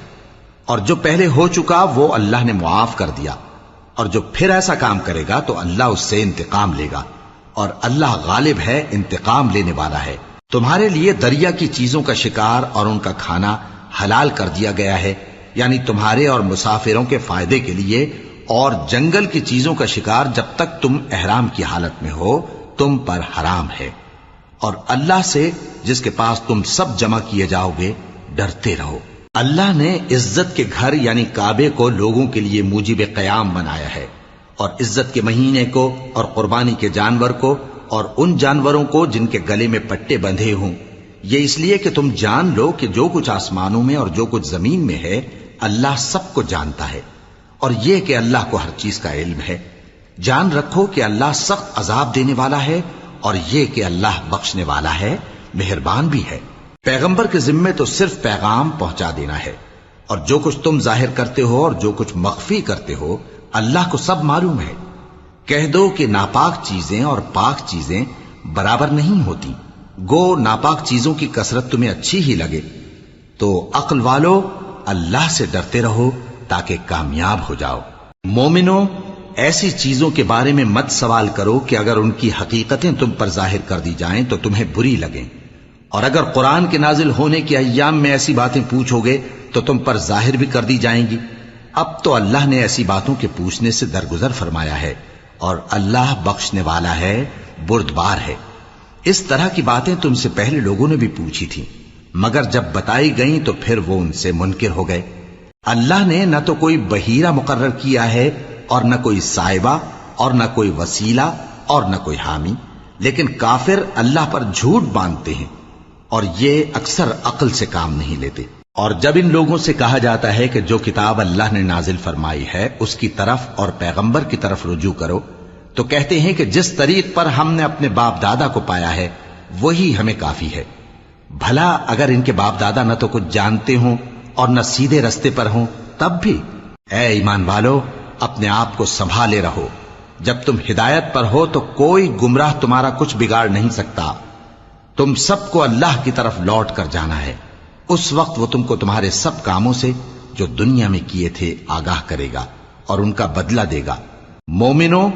اور جو پہلے ہو چکا وہ اللہ نے معاف کر دیا، اور جو پھر ایسا کام کرے گا تو اللہ اس سے انتقام لے گا، اور اللہ غالب ہے، انتقام لینے والا ہے۔ تمہارے لیے دریا کی چیزوں کا شکار اور ان کا کھانا حلال کر دیا گیا ہے، یعنی تمہارے اور مسافروں کے فائدے کے لیے، اور جنگل کی چیزوں کا شکار جب تک تم احرام کی حالت میں ہو تم پر حرام ہے۔ اور اللہ سے جس کے پاس تم سب جمع کیے جاؤ گے ڈرتے رہو۔ اللہ نے عزت کے گھر یعنی کعبے کو لوگوں کے لیے موجب قیام بنایا ہے، اور عزت کے مہینے کو اور قربانی کے جانور کو اور ان جانوروں کو جن کے گلے میں پٹے بندھے ہوں، یہ اس لیے کہ تم جان لو کہ جو کچھ آسمانوں میں اور جو کچھ زمین میں ہے اللہ سب کو جانتا ہے، اور یہ کہ اللہ کو ہر چیز کا علم ہے۔ جان رکھو کہ اللہ سخت عذاب دینے والا ہے، اور یہ کہ اللہ بخشنے والا ہے، مہربان بھی ہے۔ پیغمبر کے ذمے تو صرف پیغام پہنچا دینا ہے، اور جو کچھ تم ظاہر کرتے ہو اور جو کچھ مخفی کرتے ہو اللہ کو سب معلوم ہے۔ کہہ دو کہ ناپاک چیزیں اور پاک چیزیں برابر نہیں ہوتی، گو ناپاک چیزوں کی کثرت تمہیں اچھی ہی لگے، تو عقل والو اللہ سے ڈرتے رہو تاکہ کامیاب ہو جاؤ۔ مومنو، ایسی چیزوں کے بارے میں مت سوال کرو کہ اگر ان کی حقیقتیں تم پر ظاہر کر دی جائیں تو تمہیں بری لگیں، اور اگر قرآن کے نازل ہونے کے ایام میں ایسی باتیں پوچھو گے تو تم پر ظاہر بھی کر دی جائیں گی۔ اب تو اللہ نے ایسی باتوں کے پوچھنے سے درگزر فرمایا ہے، اور اللہ بخشنے والا ہے، بردبار ہے۔ اس طرح کی باتیں تم سے پہلے لوگوں نے بھی پوچھی تھی، مگر جب بتائی گئیں تو پھر وہ ان سے منکر ہو گئے۔ اللہ نے نہ تو کوئی بحیرہ مقرر کیا ہے اور نہ کوئی سائبہ اور نہ کوئی وسیلہ اور نہ کوئی حامی، لیکن کافر اللہ پر جھوٹ باندھتے ہیں اور یہ اکثر عقل سے کام نہیں لیتے۔ اور جب ان لوگوں سے کہا جاتا ہے کہ جو کتاب اللہ نے نازل فرمائی ہے اس کی طرف اور پیغمبر کی طرف رجوع کرو، تو کہتے ہیں کہ جس طریق پر ہم نے اپنے باپ دادا کو پایا ہے وہی ہمیں کافی ہے۔ بھلا اگر ان کے باپ دادا نہ تو کچھ جانتے ہوں اور نہ سیدھے رستے پر ہوں تب بھی؟ اے ایمان والو، اپنے آپ کو سنبھالے رہو، جب تم ہدایت پر ہو تو کوئی گمراہ تمہارا کچھ بگاڑ نہیں سکتا۔ تم سب کو اللہ کی طرف لوٹ کر جانا ہے، اس وقت وہ تم کو تمہارے سب کاموں سے جو دنیا میں کیے تھے آگاہ کرے گا اور ان کا بدلہ دے گا۔ مومنو،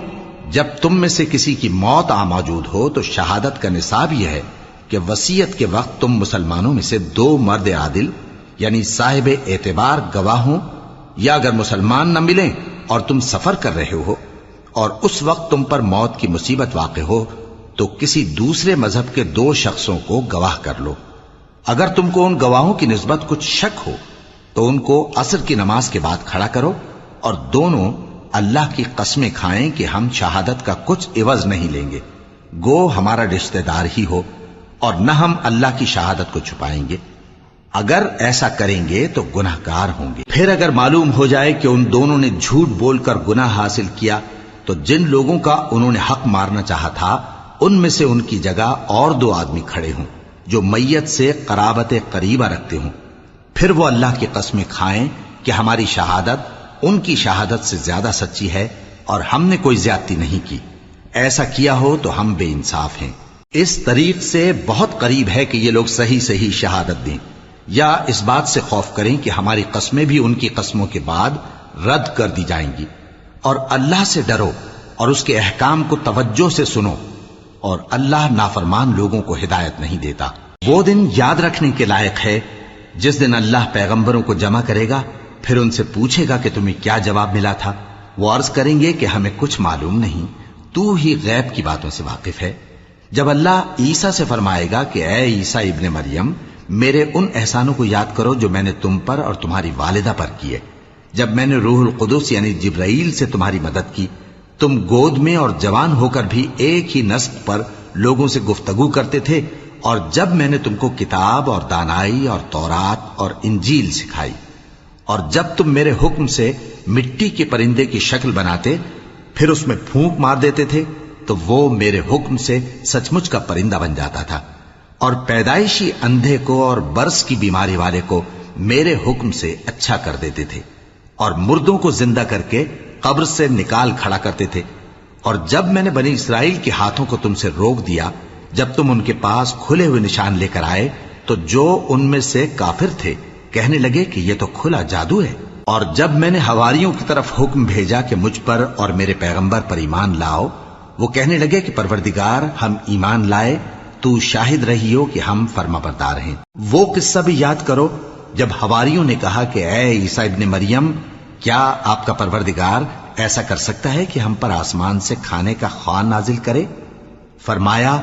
جب تم میں سے کسی کی موت آ موجود ہو تو شہادت کا نصاب یہ ہے کہ وصیت کے وقت تم مسلمانوں میں سے 2 مرد عادل یعنی صاحب اعتبار گواہ ہوں، یا اگر مسلمان نہ ملیں اور تم سفر کر رہے ہو اور اس وقت تم پر موت کی مصیبت واقع ہو تو کسی دوسرے مذہب کے 2 شخصوں کو گواہ کر لو۔ اگر تم کو ان گواہوں کی نسبت کچھ شک ہو تو ان کو عصر کی نماز کے بعد کھڑا کرو، اور دونوں اللہ کی قسمیں کھائیں کہ ہم شہادت کا کچھ عوض نہیں لیں گے، گو ہمارا رشتہ دار ہی ہو، اور نہ ہم اللہ کی شہادت کو چھپائیں گے۔ اگر ایسا کریں گے تو گناہ گار ہوں گے۔ پھر اگر معلوم ہو جائے کہ ان دونوں نے جھوٹ بول کر گناہ حاصل کیا تو جن لوگوں کا انہوں نے حق مارنا چاہا تھا ان میں سے ان کی جگہ اور 2 آدمی کھڑے ہوں جو میت سے قرابت قریبہ رکھتے ہوں، پھر وہ اللہ کی قسمیں کھائیں کہ ہماری شہادت ان کی شہادت سے زیادہ سچی ہے اور ہم نے کوئی زیادتی نہیں کی۔ ایسا کیا ہو تو ہم بے انصاف ہیں۔ اس طریق سے بہت قریب ہے کہ یہ لوگ صحیح شہادت دیں، یا اس بات سے خوف کریں کہ ہماری قسمیں بھی ان کی قسموں کے بعد رد کر دی جائیں گی۔ اور اللہ سے ڈرو اور اس کے احکام کو توجہ سے سنو، اور اللہ نافرمان لوگوں کو ہدایت نہیں دیتا۔ وہ دن یاد رکھنے کے لائق ہے جس دن اللہ پیغمبروں کو جمع کرے گا، پھر ان سے پوچھے گا کہ تمہیں کیا جواب ملا تھا۔ وہ عرض کریں گے کہ ہمیں کچھ معلوم نہیں، تو ہی غیب کی باتوں سے واقف ہے۔ جب اللہ عیسیٰ سے فرمائے گا کہ اے عیسیٰ ابن مریم، میرے ان احسانوں کو یاد کرو جو میں نے تم پر اور تمہاری والدہ پر کیے، جب میں نے روح القدس یعنی جبرائیل سے تمہاری مدد کی، تم گود میں اور جوان ہو کر بھی ایک ہی نسق پر لوگوں سے گفتگو کرتے تھے، اور جب میں نے تم کو کتاب اور دانائی اور تورات اور انجیل سکھائی، اور جب تم میرے حکم سے مٹی کے پرندے کی شکل بناتے پھر اس میں پھونک مار دیتے تھے تو وہ میرے حکم سے سچ مچ کا پرندہ بن جاتا تھا، اور پیدائشی اندھے کو اور برس کی بیماری والے کو میرے حکم سے اچھا کر دیتے تھے، اور مردوں کو زندہ کر کے قبر سے نکال کھڑا کرتے تھے۔ اور جب میں نے بنی اسرائیل کے ہاتھوں کو تم سے روک دیا جب تم ان کے پاس کھلے ہوئے نشان لے کر آئے تو جو ان میں سے کافر تھے کہنے لگے کہ یہ تو کھلا جادو ہے۔ اور جب میں نے حواریوں کی طرف حکم بھیجا کہ مجھ پر اور میرے پیغمبر پر ایمان لاؤ، وہ کہنے لگے کہ پروردگار، ہم ایمان لائے، تو شاہد رہی ہو کہ ہم فرما بردار ہیں۔ وہ قصہ بھی یاد کرو جب حواریوں نے کہا کہ اے عیسیٰ ابن مریم، کیا آپ کا پروردگار ایسا کر سکتا ہے کہ ہم پر آسمان سے کھانے کا خوان نازل کرے؟ فرمایا،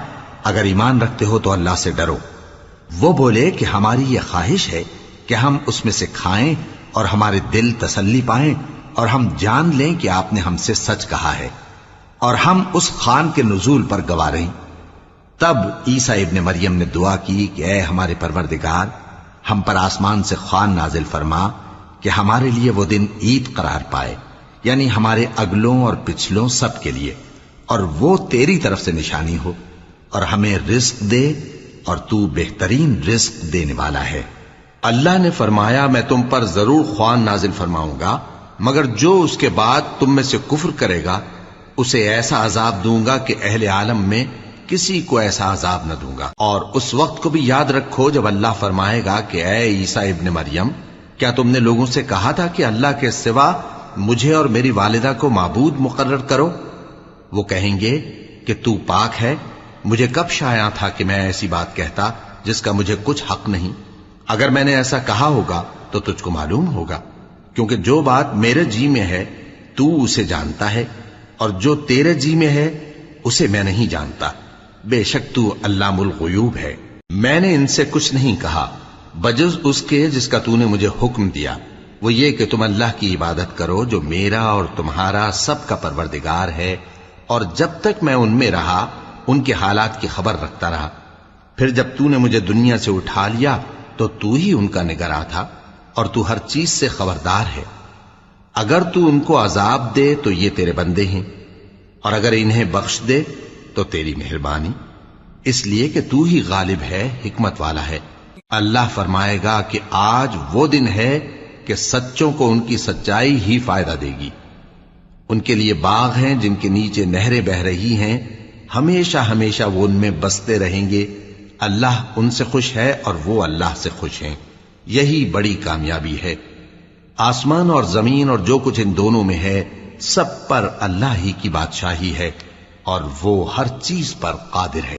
اگر ایمان رکھتے ہو تو اللہ سے ڈرو۔ وہ بولے کہ ہماری یہ خواہش ہے کہ ہم اس میں سے کھائیں اور ہمارے دل تسلی پائیں اور ہم جان لیں کہ آپ نے ہم سے سچ کہا ہے اور ہم اس خان کے نزول پر گواہ رہیں۔ تب عیسیٰ ابن مریم نے دعا کی کہ اے ہمارے پروردگار، ہم پر آسمان سے خوان نازل فرما کہ ہمارے لیے وہ دن عید قرار پائے، یعنی ہمارے اگلوں اور پچھلوں سب کے لیے، اور وہ تیری طرف سے نشانی ہو، اور ہمیں رزق دے اور تو بہترین رزق دینے والا ہے۔ اللہ نے فرمایا میں تم پر ضرور خوان نازل فرماؤں گا، مگر جو اس کے بعد تم میں سے کفر کرے گا اسے ایسا عذاب دوں گا کہ اہل عالم میں کسی کو ایسا عذاب نہ دوں گا۔ اور اس وقت کو بھی یاد رکھو جب اللہ فرمائے گا کہ اے عیسیٰ ابن مریم، کیا تم نے لوگوں سے کہا تھا کہ اللہ کے سوا مجھے اور میری والدہ کو معبود مقرر کرو؟ وہ کہیں گے کہ تو پاک ہے، مجھے کب شایع تھا کہ میں ایسی بات کہتا جس کا مجھے کچھ حق نہیں۔ اگر میں نے ایسا کہا ہوگا تو تجھ کو معلوم ہوگا، کیونکہ جو بات میرے جی میں ہے تو اسے جانتا ہے، اور جو تیرے جی میں ہے اسے میں نہیں جانتا۔ بے شک تو علام الغیوب ہے۔ میں نے ان سے کچھ نہیں کہا بجز اس کے جس کا تو نے مجھے حکم دیا، وہ یہ کہ تم اللہ کی عبادت کرو جو میرا اور تمہارا سب کا پروردگار ہے، اور جب تک میں ان میں رہا ان کے حالات کی خبر رکھتا رہا۔ پھر جب تو نے مجھے دنیا سے اٹھا لیا تو تو ہی ان کا نگراں تھا، اور تو ہر چیز سے خبردار ہے۔ اگر تو ان کو عذاب دے تو یہ تیرے بندے ہیں، اور اگر انہیں بخش دے تو تیری مہربانی، اس لیے کہ تو ہی غالب ہے، حکمت والا ہے۔ اللہ فرمائے گا کہ آج وہ دن ہے کہ سچوں کو ان کی سچائی ہی فائدہ دے گی۔ ان کے لیے باغ ہیں جن کے نیچے نہریں بہ رہی ہیں، ہمیشہ ہمیشہ وہ ان میں بستے رہیں گے۔ اللہ ان سے خوش ہے اور وہ اللہ سے خوش ہیں، یہی بڑی کامیابی ہے۔ آسمان اور زمین اور جو کچھ ان دونوں میں ہے سب پر اللہ ہی کی بادشاہی ہے، اور وہ ہر چیز پر قادر ہے۔